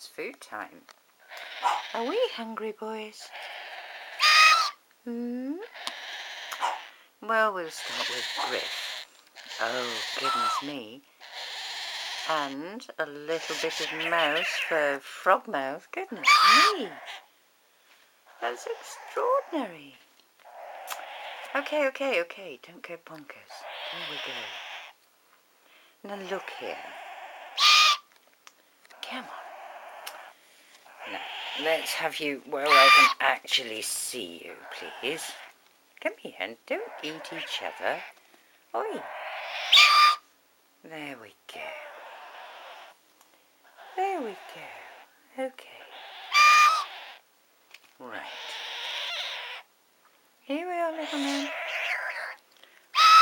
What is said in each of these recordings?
it's food time. Are we hungry, boys? Well, we'll start with Griff. Oh, goodness me. And a little bit of mouse for Frogmouth. Goodness me. That's extraordinary. Okay. Don't go bonkers. There we go. Now look here. Come on. Now, let's have you where I can actually see you, please. Come here and don't eat each other. Oi. There we go. There we go. Okay. Right. Here we are, little man.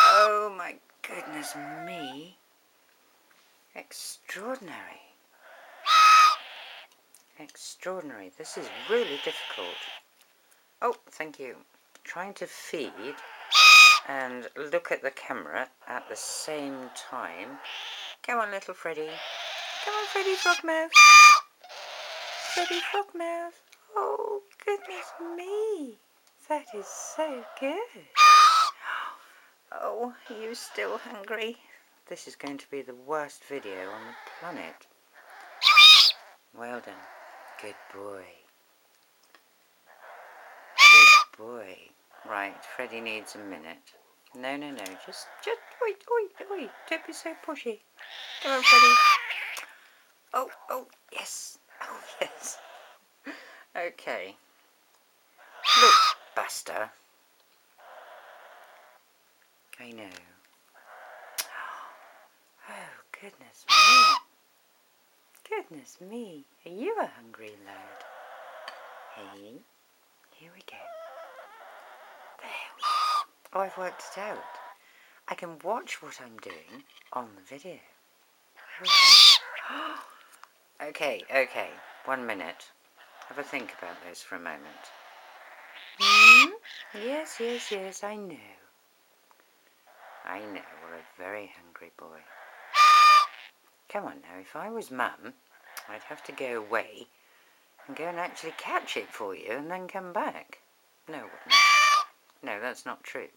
Oh my goodness me. Extraordinary. Extraordinary. This is really difficult. Oh, thank you. Trying to feed and look at the camera at the same time. Come on, little Freddy. Come on, Freddy Frogmouth. Freddy Frogmouth. Oh, goodness me. That is so good. Oh, are you still hungry? This is going to be the worst video on the planet. Well done. Good boy. Good boy. Right, Freddy needs a minute. No. Just oi. Don't be so pushy. Come on, Freddy. Oh, yes. Oh, yes. Okay. Look, Buster. I know. Oh, goodness me. Goodness me. Are you a hungry lad? Hey, here we go. There we go. Oh, I've worked it out. I can watch what I'm doing on the video. Okay. 1 minute. Have a think about this for a moment. Yes, I know. We're a very hungry boy. Come on now, if I was Mum, I'd have to go away and go and actually catch it for you and then come back. No, I wouldn't. No, that's not true.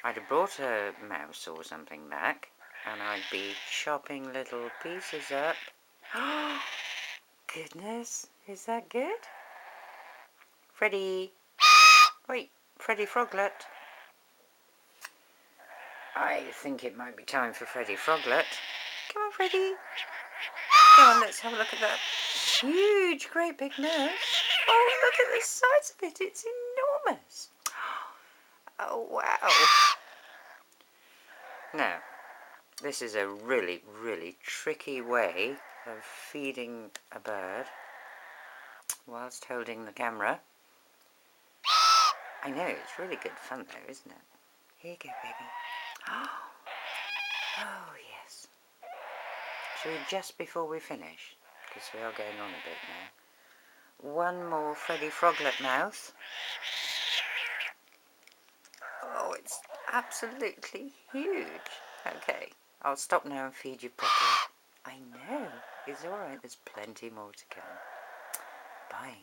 I'd have brought a mouse or something back and I'd be chopping little pieces up. Oh, goodness, is that good? Freddy. Wait, Freddy Froglet. I think it might be time for Freddy Froglet. Come on, Freddy. Come on, let's have a look at that huge, great big mouse. Oh, look at the size of it. It's enormous. Oh, wow. Now, this is a really, really tricky way of feeding a bird whilst holding the camera. I know, it's really good fun though, isn't it? Here you go, baby. Oh, yes. Shall we, just before we finish, because we are going on a bit now, one more Freddy Froglet mouth. Oh, it's absolutely huge. Okay, I'll stop now and feed you properly. I know, it's alright, there's plenty more to come. Bye.